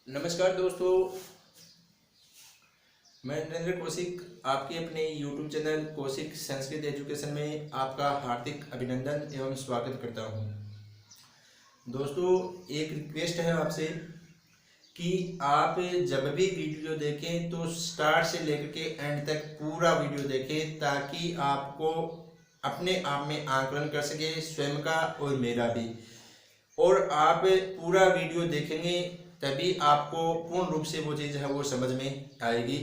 नमस्कार दोस्तों, मैं नरेंद्र कौशिक आपके अपने YouTube channel Kaushik Sanskrit education में आपका हार्दिक अभिनंदन एवं स्वागत करता हूं। दोस्तों, एक रिक्वेस्ट है आपसे कि आप जब भी वीडियो देखें तो स्टार्ट से लेकर के एंड तक पूरा वीडियो देखें, ताकि आपको अपने आप में आकलन कर सके, स्वयं का और मेरा भी। और आप पूरा वीडियो देखेंगे तभी आपको पूर्ण रूप से वो चीज़ है वो समझ में आएगी।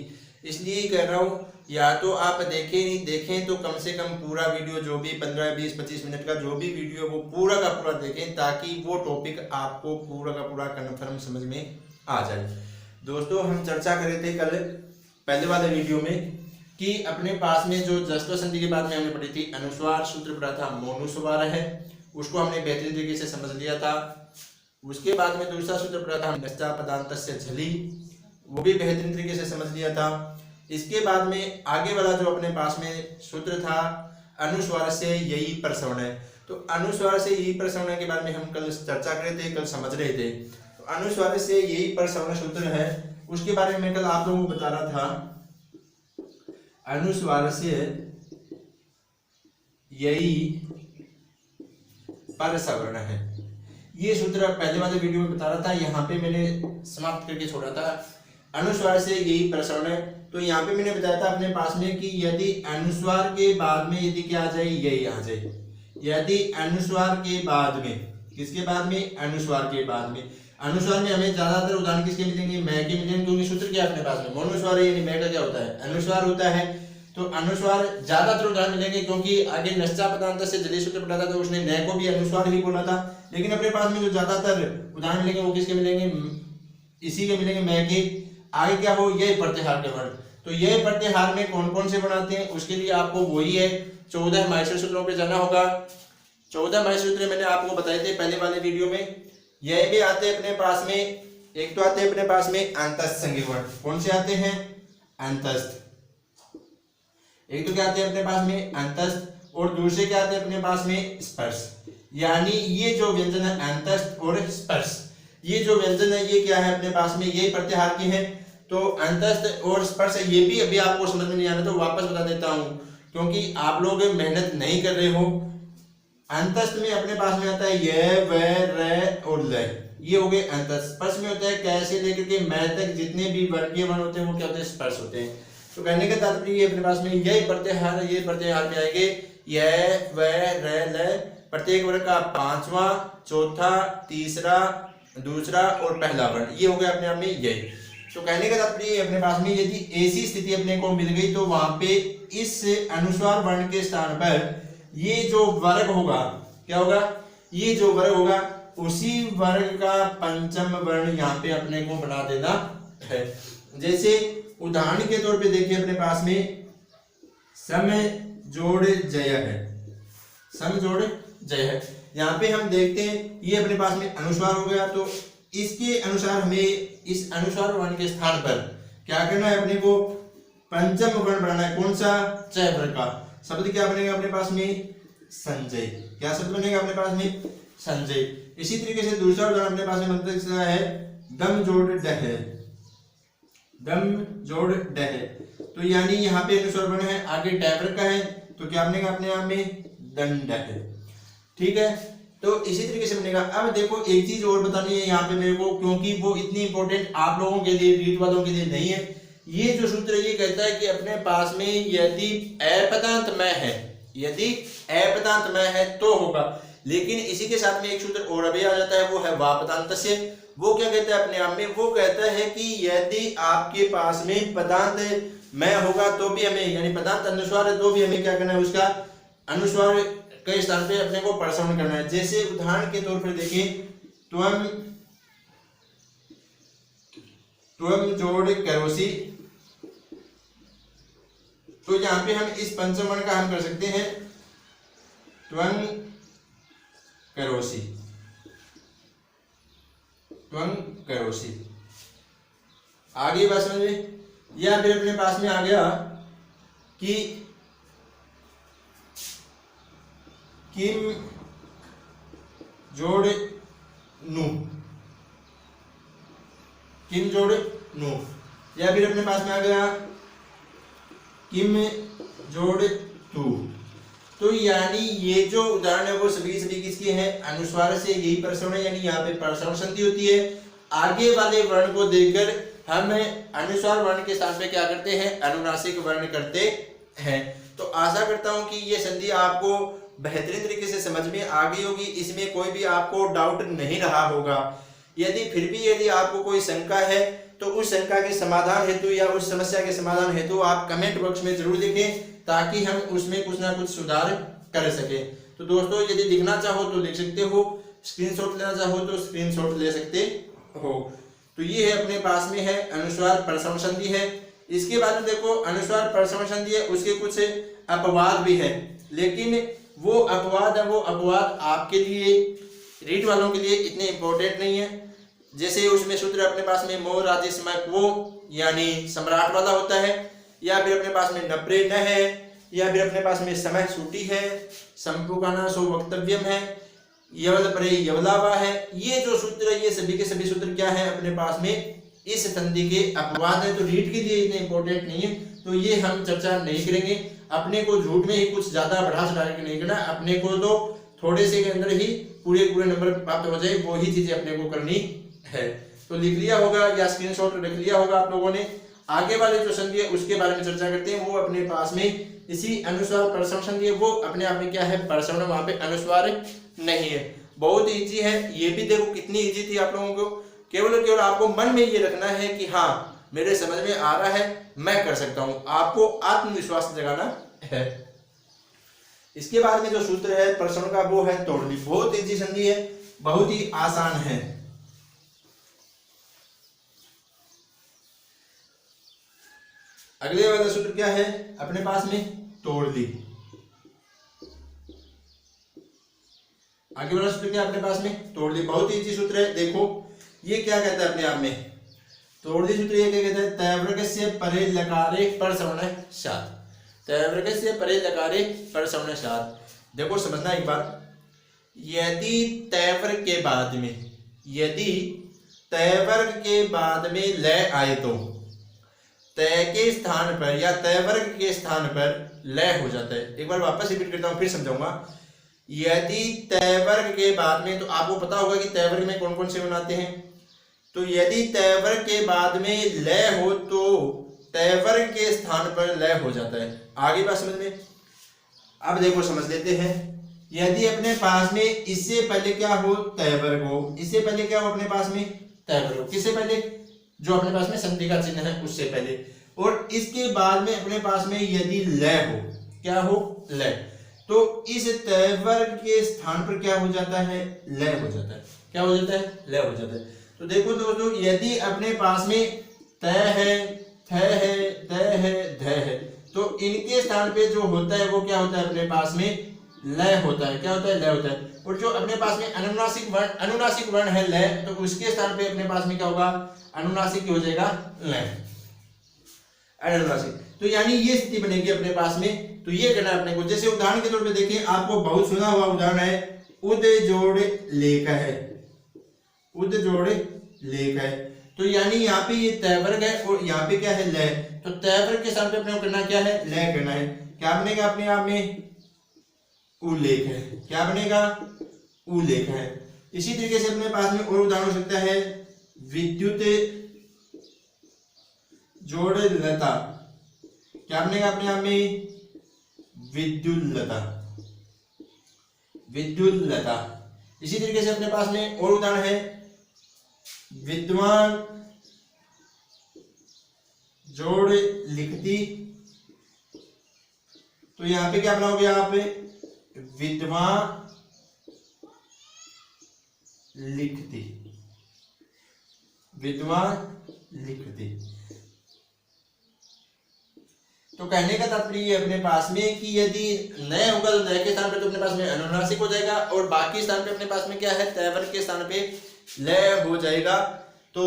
इसलिए ही कह रहा हूँ, या तो आप देखें, नहीं देखें तो कम से कम पूरा वीडियो जो भी 15, 20, 25 मिनट का जो भी वीडियो वो पूरा का पूरा देखें, ताकि वो टॉपिक आपको पूरा का पूरा कन्फर्म समझ में आ जाए। दोस्तों, हम चर्चा कर रहे थे कल पहले वाले वीडियो में कि अपने पास में जो जस्व संधि के बाद में हमने पढ़ी थी अनुस्वार सूत्र पढ़ा था, मोनुस्वार है, उसको हमने बेहतरीन तरीके से समझ लिया था। उसके बाद में दूसरा सूत्र पढ़ा था नश्चा पदांतस्य झली, वो भी बेहतरीन तरीके से समझ लिया था। इसके बाद में आगे वाला जो अपने पास में सूत्र था अनुस्वार से यही प्रसवण है, तो अनुस्वार से यही प्रसवण के बारे में हम कल चर्चा कर रहे थे, कल समझ रहे थे। तो अनुस्वार से यही प्रसवण सूत्र है, उसके बारे में मैं कल आप लोगों को बता रहा था। अनुस्वार से यही परसवर्ण है, ये सूत्र पहले वाले वीडियो में बता रहा था, यहाँ पे मैंने समाप्त करके छोड़ा था। अनुस्वार से यही प्रसवर्ण है, तो यहाँ पे मैंने बताया था अपने पास में कि यदि अनुस्वार के बाद में यदि क्या आ जाए, यही आ जाए। यदि अनुस्वार के बाद में, किसके बाद में, अनुस्वार के बाद में, अनुस्वार में हमें ज्यादातर उदाहरण किसके मिलेंगे, मैं के मिलेंगे, क्योंकि सूत्र क्या अपने पास में मोनुस्वार है, यानी मैं का क्या होता है, अनुस्वार होता है। तो अनुस्वार ज्यादातर उदाहरण मिलेंगे, क्योंकि आगे नश्चा पदांत से जली सूत्र पढ़ा था, तो उसने न को भी अनुस्वार ही बोला था। लेकिन अपने पास में जो ज्यादातर उदाहरण मिलेंगे वो किसके मिलेंगे, इसी के मिलेंगे, मैं के। आगे क्या हो, ये प्रत्याहार के वर्ण। तो ये प्रत्याहार में कौन कौन से बनाते हैं, उसके लिए आपको वही है 14 माहेश्वर सूत्रों पे जाना होगा। 14 माहेश्वर सूत्र मैंने आपको बताए थे पहले वाले वीडियो में। यह भी आते हैं अपने पास में, एक तो आते हैं अपने पास में अंतस्थ संज्ञक वर्ण। कौन से आते हैं, अंतस्थ। एक तो क्या आते हैं अपने पास में अंतस्थ, और दूसरे क्या आते हैं अपने पास में स्पर्श। यानी ये जो व्यंजन है अंतस्थ और स्पर्श, ये जो व्यंजन है ये क्या है अपने पास में, ये प्रत्याहार के हैं। तो अंतस्थ और स्पर्श ये भी अभी आपको समझ में नहीं आ रहा, तो वापस बता देता हूं, क्योंकि आप लोग मेहनत नहीं कर रहे हो। अंतस्थ में अपने पास में आता है य, व, र और ल, ये हो गए अंतस्थ। स्पर्श में होता है कैसे लेकर के मैं तक जितने भी वर्गीय वर्ण होते हैं वो क्या होते हैं, स्पर्श होते हैं। तो कहने का तात्पर्य ये अपने पास में यही प्रत्याहार, ये प्रत्याहार में आएंगे य, व, र, ल, प्रत्येक वर्ग का पांचवा, चौथा, तीसरा, दूसरा और पहला वर्ण, ये हो गया अपने आप में यही। तो कहने का तात्पर्य अपने पास में यदि ऐसी स्थिति अपने को मिल गई, तो वहां पे इस अनुस्वार वर्ण के स्थान पर ये जो वर्ग होगा, क्या होगा, ये जो वर्ग होगा उसी वर्ग का पंचम वर्ण यहाँ पे अपने को बना देना है। जैसे उदाहरण के तौर पे देखिए अपने पास में सम जोड़ जय है, सम जोड़ जय है। यहाँ पे हम देखते हैं ये अपने पास में अनुस्वार हो गया, तो इसके अनुसार हमें इस अनुस्वार वर्ण के स्थान पर क्या करना है, अपने को पंचम वर्ण बनाना है। कौन सा, च वर्ग का। शब्द क्या बनेगा अपने पास में, संजय। क्या शब्द बनेगा अपने पास में, संजय। इसी तरीके से दूसरा उदाहरण अपने पास में मतलब है दम जोड़ डह, दम जोड़ डह। तो यानी यहाँ पे अनुस्वार वर्ण है, आगे डैवर का है, तो क्या बनेगा अपने आप में, दंड है। ठीक है, तो इसी तरीके से बनेगा। अब देखो एक चीज और बतानी है यहाँ पे मेरे को, क्योंकि वो इतनी इंपॉर्टेंट आप लोगों के लिए, रीत वालों के लिए नहीं है। ये जो सूत्र ये कहता है कि अपने पास में यदि अपदांत में है, यदि अपदांत में है तो होगा। लेकिन इसी के साथ में एक सूत्र और अभी आ जाता है, वो है वापदांत से। वो क्या कहता है अपने आप में, वो कहता है कि यदि आपके पास में पदांत में होगा तो भी हमें, यानी पदांत अनुस्वार है तो भी हमें क्या करना है, उसका अनुस्वार के स्थान पे अपने को प्रसवण करना है। जैसे उदाहरण के तौर पर देखिए, त्वम, त्वम जोड़ करोसी, तो यहाँ पे हम इस पंचम वर्ण का हम कर सकते हैं त्वं करोसी, त्वं करोसी। आगे बात समझ में, या फिर अपने पास में आ गया कि किम जोड़ नु, किम जोड़ नु, या फिर अपने पास में आ गया किम जोड़ तू। तो यानी ये जो उदाहरण है वो सभी किसके हैं, अनुस्वार से यही प्रश्न है, यानी यहाँ पे प्रश्न संधि होती है। आगे वाले वर्ण को देखकर हम अनुस्वार वर्ण के स्थान पे क्या करते हैं, अनुनासिक वर्ण करते हैं। तो आशा करता हूं कि ये संधि आपको बेहतरीन तरीके से समझ में आ गई होगी, इसमें कोई भी आपको डाउट नहीं रहा होगा। यदि आपको कोई शंका है तो उस शंका के समाधान हेतु या उस समस्या के समाधान हेतु आप कमेंट बॉक्स में जरूर लिखें, ताकि हम उसमें कुछ ना कुछ सुधार कर सके। तो दोस्तों यदि लिखना चाहो तो लिख सकते हो, स्क्रीनशॉट लेना चाहो तो स्क्रीनशॉट ले सकते हो। तो ये है अपने पास में है अनुस्वार प्रश्न संधि है। इसके बाद में देखो अनुस्वार प्रश्न संधि है, उसके कुछ अपवाद भी है, लेकिन वो अपवाद आपके लिए रीड वालों के लिए इतने इंपॉर्टेंट नहीं है। जैसे उसमें सूत्र अपने पास में मोर आदेश वो यानी सम्राट वाला होता है, या फिर अपने पास में नप्रे न है, या फिर अपने पास में समय सूटी है, संपुकाना सो वक्तव्यम है, यवल परे यवलावा है। ये जो सूत्र है ये सभी के सभी सूत्र क्या है अपने पास में इस संधि के अपवाद है, तो रीड के लिए इतने इंपॉर्टेंट नहीं है, तो ये हम चर्चा नहीं करेंगे। अपने को झूठ में ही कुछ ज्यादा बढ़ा चढ़ा के नहीं करना, अपने को तो थोड़े से के अंदर ही पूरे नंबर प्राप्त हो जाए, वो ही चीजें अपने को करनी है। तो लिख लिया होगा या स्क्रीनशॉट रख लिया होगा आप लोगों ने। आगे वाले जो संधि है उसके बारे में चर्चा करते हैं। वो अपने पास में इसी अनुस्वार प्रश्न संधि है, वो अपने आप में क्या है प्रश्न, वहां पे अनुस्वार नहीं है। बहुत इजी है, ये भी देखो कितनी इजी थी आप लोगों को। केवल आपको मन में ये रखना है कि हाँ मेरे समझ में आ रहा है, मैं कर सकता हूं, आपको आत्मविश्वास जगाना है। इसके बाद में जो सूत्र है प्रश्न का वो है तोड़नी। बहुत इजी संधि है, बहुत ही आसान है। अगले वाला सूत्र क्या है अपने पास में तोड़ ली। आगे वाला सूत्र क्या अपने पास में तोड़ ली, बहुत ही इजी सूत्र है। देखो ये क्या कहता है अपने आप में तोड़ ली सूत्र, ये क्या कहता है, तयवर्गस्य परे लकारे परसवर्णशात्, तयवर्गस्य परे लकारे परसवर्णशात्। देखो समझना एक बार, यदि तयवर्ग के बाद में ल आए तो तय के स्थान पर या तयवर्ग के स्थान पर लय हो जाता है। एक बार वापस रिपीट करता हूं, फिर समझाऊंगा। यदि तयवर्ग के बाद में, तो आपको पता होगा कि तयवर्ग में कौन कौन से बनाते हैं, तो यदि तयवर्ग के बाद में लय हो तो तयवर्ग के स्थान पर लय हो जाता है। आगे बात समझ में। अब देखो समझ लेते हैं, यदि अपने पास में इससे पहले क्या हो तयवर्ग हो, इससे पहले क्या हो अपने पास में तयवर्ग हो, किससे पहले, जो अपने पास में संधि का चिन्ह है उससे पहले, और इसके बाद में अपने पास में यदि लय हो, क्या हो लय, तो इस तयवर्ग के स्थान पर क्या हो जाता है लय हो जाता है। क्या हो जाता है लय हो जाता है। तो देखो दोस्तों, यदि अपने पास में तय है, थ है, तय है, ध है, तो इनके स्थान पे जो होता है वो क्या होता है अपने पास में लय होता है। क्या होता है लय होता है। और जो अपने पास में अनुनासिक वर्ण है लय, तो उसके स्थान पे अपने पास में क्या होगा अनुनासिक हो जाएगा लय, अनुनासिक। तो यानी ये स्थिति बनेगी अपने पास में। तो ये करना अपने को, जैसे उदाहरण के तौर पे देखें, आपको बहुत सुना हुआ उदाहरण है उद जोड़ लेख है, उद जोड़ लेख है। तो यानी यहाँ पे ये तयवर्ग है और यहाँ पे क्या है लय, तो तयवर्ग के स्थान पे अपने को करना क्या है लय करना है। क्या बनेगा अपने आप में उल्लेख है, क्या बनेगा उल्लेख है। इसी तरीके से अपने पास में और उदाहरण हो सकता है विद्युत जोड़ लता, क्या बनेगा अपने आप में विद्युल्लता, विद्युल्लता। इसी तरीके से अपने पास में और उदाहरण है विद्वान जोड़ लिखती, तो यहां पे क्या बनाओगे आप विद्वान लिखती, विद्वान लिखती। तो कहने का तात्पर्य अपने पास में कि यदि नए होगा तो नए के स्थान पे तो अपने पास में अनुनासिक हो जाएगा, और बाकी स्थान पे अपने पास में क्या है तयवर्ग के स्थान पे लय हो जाएगा। तो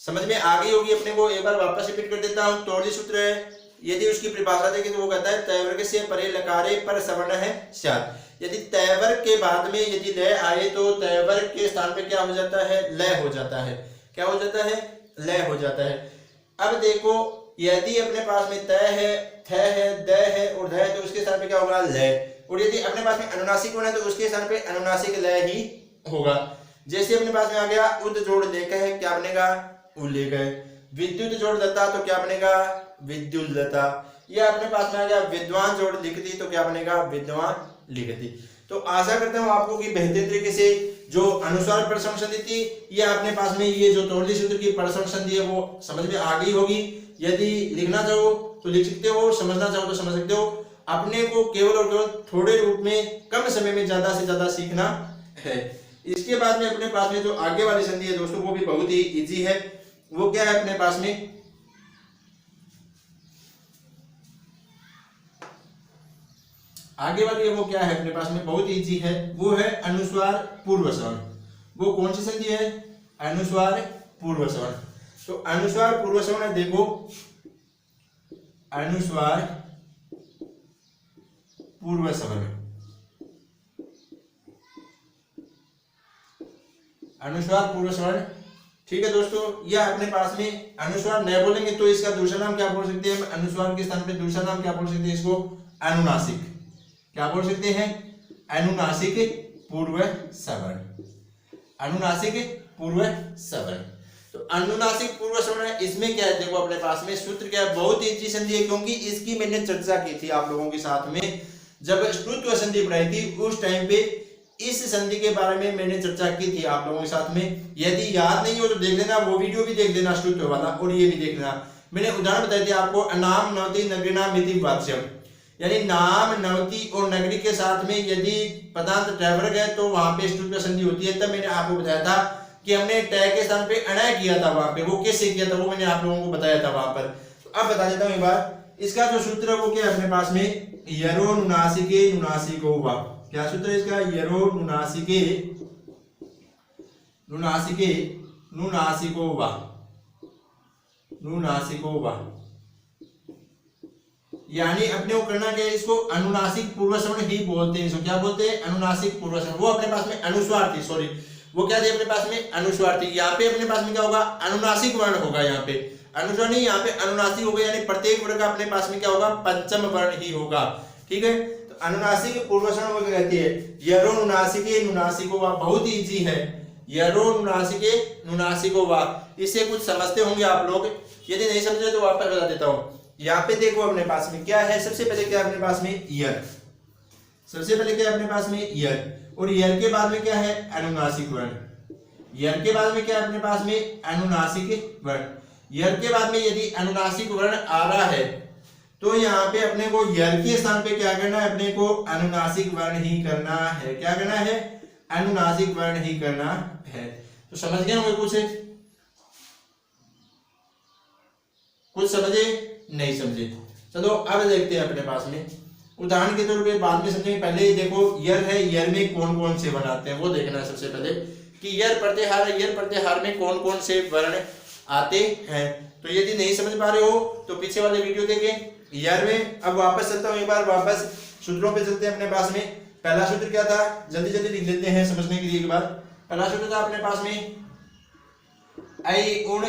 समझ में आ गई होगी अपने को। एक बार वापस रिपीट कर देता हूं। तोड़ली सूत्र है, यदि उसकी परिभाषा देखें तो वो कहता है तयवर्ग से परे लकारे पर सवर्ण है स्यात्। यदि तयवर्ग के बाद में यदि लय आए तो तयवर्ग के स्थान पे क्या हो जाता है लय हो जाता है। क्या हो जाता है, लय हो जाता है। अब देखो यदि अपने पास में तय है, थ है, द है और ध है तो उसके स्थान पे क्या होगा, लय। और यदि अपने पास में अनुनासिक वर्ण है तो उसके स्थान पे अनुनासिक लय ही होगा। जैसे अपने पास में आ गया उद जोड़ लेकर है, क्या बनेगा, उल्लेख है। विद्युत जोड़ दत्ता तो क्या बनेगा, विद्युत दत्ता। या अपने पास में आ गया विद्वान जोड़ लिखती तो क्या बनेगा, विद्वान लिखती। तो आशा करता हूं आपको कि बेहतर तरीके से जो अनुस्वार प्रश्न संधि थी या अपने पास में ये जो तोड़ली सूत्र की प्रश्न संधि है वो समझ में आ गई होगी। यदि लिखना चाहो तो लिख सकते हो, समझना चाहो तो समझ सकते हो। अपने को केवल और केवल थोड़े रूप में कम समय में ज्यादा से ज्यादा सीखना है। इसके बाद में अपने पास में जो आगे वाली संधि है दोस्तों वो भी बहुत ही इजी है। वो क्या है अपने पास में, आगे वाली है वो क्या है अपने पास में, बहुत इजी है। वो है अनुस्वार पूर्व सवर्ण। वो कौन सी संधि है, अनुस्वार पूर्व सवर्ण। तो अनुस्वार पूर्व सवर्ण है, देखो अनुस्वार पूर्व सवर्ण, अनुस्वार पूर्व सवर्ण, ठीक है दोस्तों। यह अपने पास में अनुस्वार नहीं बोलेंगे तो इसका दूसरा नाम क्या बोल सकते हैं, अनुस्वार के स्थान पे दूसरा नाम क्या बोल सकते हैं, इसको अनुनासिक, क्या बोल सकते हैं, अनुनासिक पूर्व सवर्ण, अनुनासिक पूर्व सवर्ण। तो अनुनासिक पूर्व सवर्ण है, इसमें क्या है देखो अपने पास में सूत्र क्या है, बहुत ही अच्छी संधि है क्योंकि इसकी मैंने चर्चा की थी आप लोगों के साथ में जब स्तुत्व संधि पढ़ाई थी। उस टाइम पे इस संधि के बारे में मैंने चर्चा की थी आप लोगों के साथ में। यदि याद नहीं हो तो देख लेना, वो वीडियो भी देख लेना स्तुत्व वाला, और ये भी देख लेना। मैंने उदाहरण बताई थी आपको, नाम नवति नगरीणाम इति वाच्यम, यानी नाम नवति और नगरी के साथ में यदि पदांत टैवर्ग है तो वहां पे स्तुत्व संधि होती है। तब मैंने आपको बताया था कि हमने टय के स्थान पे अणय किया था वहां पे, वो कैसे किया था वो मैंने आप लोगों को बताया था वहां पर। तो अब बता देता हूं एक बार, इसका जो सूत्र है वो क्या है अपने पास में, यरो नुनासिके नुनासिको वा। क्या सूत्र है इसका, यरो नुनासिके नुनासिके नुनासिको वा, नुनासिको वा। यानी अपने को करना क्या है, इसको अनुनासिक पूर्व सवर्ण ही बोलते हैं। इसको क्या बोलते हैं, अनुनासिक पूर्व सवर्ण। वो अपने पास में अनुस्वार थी, सॉरी वो क्या थी अपने पास में, अनुस्वार थी। यहाँ पे अपने पास में क्या होगा, अनुनासिक वर्ण होगा। यहाँ पे अनुस्वार नहीं, यहाँ पे अनुनासिक होगा, यानी प्रत्येक वर्ण का अपने पास में क्या होगा, पंचम वर्ण ही होगा, ठीक है। तो अनुनासिक पूर्व सवर्ण वो कहती है, यरो नुनासिके नुनासिको वा, बहुत ही इजी है, यरो नुनासिके नुनासिको वा। इससे कुछ समझते होंगे आप लोग, यदि नहीं समझे तो वापस बता देता हूँ। यहाँ पे देखो अपने पास में क्या है, सबसे पहले क्या है अपने पास में, यर, सबसे पहले क्या है अपने पास में, यर। और यर के बाद में क्या है, अनुनासिक वर्ण। यर के बाद में क्या है अपने पास में, अनुनासिक वर्ण। यर के बाद में यदि अनुनासिक वर्ण आ रहा है तो यहाँ पे अपने को यर के स्थान पे क्या करना है, अपने को अनुनासिक वर्ण ही करना है। क्या करना है, अनुनासिक वर्ण ही करना है। तो समझ गए होंगे कुछ समझे, नहीं समझे। चलो अब देखते हैं अपने पास में उदाहरण के तौर पे, बाद में समझेंगे। पहले ही देखो यर है, यर में कौन कौन से वर्ण आते हैं वो देखना है सबसे पहले कि यर प्रत्याहार है, यर प्रत्याहार में कौन कौन से वर्ण आते हैं। तो यदि नहीं समझ पा रहे हो तो पीछे वाले वीडियो देखें। यर में अब वापस चलता हूँ, एक बार वापस सूत्रों पे चलते हैं अपने पास में। पहला सूत्र क्या था, जल्दी जल्दी लिख लेते हैं समझने के लिए एक बार। पहला सूत्र था अपने पास में ऐ उण,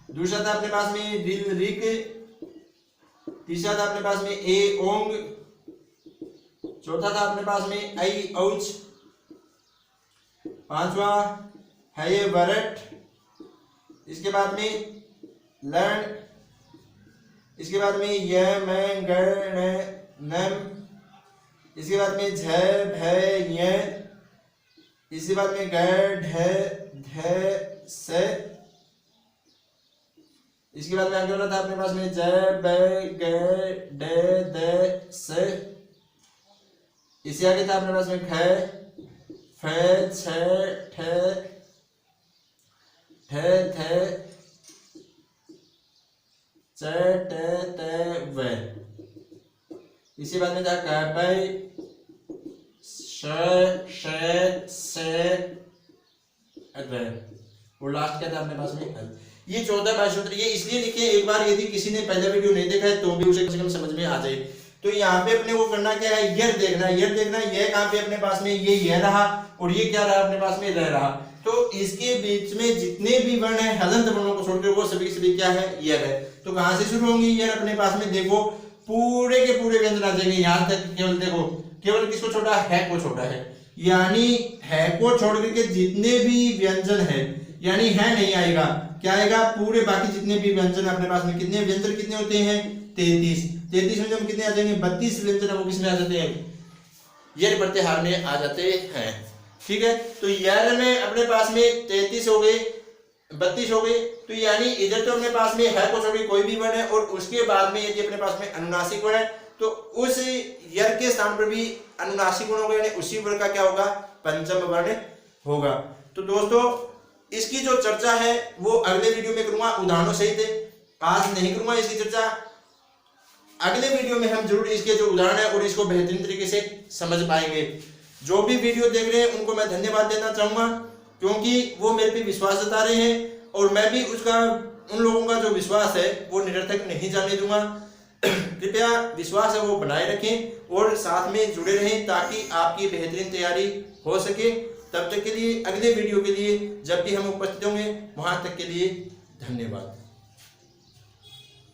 दूसरा था अपने पास में रिल रिक, तीसरा था अपने पास में ए ओंग, चौथा था अपने पास में ऐ औच, पांचवा है ये वरट, इसके बाद में लर्ण, इसके बाद में य मैं ग नम, इसके बाद में झ भ य, इसके बाद में ग ढ ध स, इसके बाद में आगे वाला था अपने पास में ज ब ग ड द स, इससे आगे था अपने पास में ख फ छ ठ ठ थ च ट त व, इसी बाद में था क प श श स र, और लास्ट क्या था अपने पास में अल। ये 14 भाषा सूत्र, ये इसलिए लिखे एक बार, यदि किसी ने पहला वीडियो नहीं देखा है तो भी उसे कम से कम समझ में आ जाए। तो यहाँ पे अपने को करना क्या है, यर देखना, यर देखना। ये कहाँ पे अपने पास में ये रहा और ये क्या रहा अपने पास में रह रहा। तो इसके बीच में जितने भी वर्ण है हलंत वर्णों को छोड़कर वो सभी के सभी क्या है, यर है। तो कहां से शुरू होंगे यर अपने पास में, देखो पूरे के पूरे व्यंजन आ जाएंगे यहां तक, केवल देखो केवल किसको छोड़ा है को छोड़ा है, यानी है को छोड़ करके जितने भी व्यंजन है, यानी है नहीं आएगा, क्या आएगा, पूरे बाकी जितने भी व्यंजन अपने पास में, कितने व्यंजन कितने होते हैं 33, 33 में जब कितने आ जाएंगे 32 व्यंजन वो किसमें आ जाते हैं, यर प्रत्याहार में आ जाते हैं। ठीक है, तो यर में अपने पास में 33 हो गए, 32 हो गए, तो यानी इधर तो अपने पास में है को छोड़ के कोई भी वर्ण है और उसके बाद में यदि अपने पास में अनुनासिक वर्ण है तो उस यर के स्थान पर भी अनुनासिक वर्ण होगा, यानी उसी वर्ण का क्या होगा, पंचम वर्ण होगा। तो दोस्तों इसकी जो चर्चा है वो अगले वीडियो में करूंगा उदाहरणों सहित, आज नहीं करूंगा इसकी चर्चा, अगले वीडियो में हम जरूर इसके जो उदाहरण है और इसको बेहतरीन तरीके से समझ पाएंगे। जो भी वीडियो देख रहे हैं उनको मैं धन्यवाद देना चाहूंगा, क्योंकि वो मेरे पे विश्वास जता रहे हैं और मैं भी उसका, उन लोगों का जो विश्वास है वो निरर्थक नहीं जाने दूंगा। कृपया विश्वास है वो बनाए रखें और साथ में जुड़े रहें ताकि आपकी बेहतरीन तैयारी हो सके। तब तक के लिए, अगले वीडियो के लिए जब भी हम उपस्थित होंगे वहां तक के लिए धन्यवाद।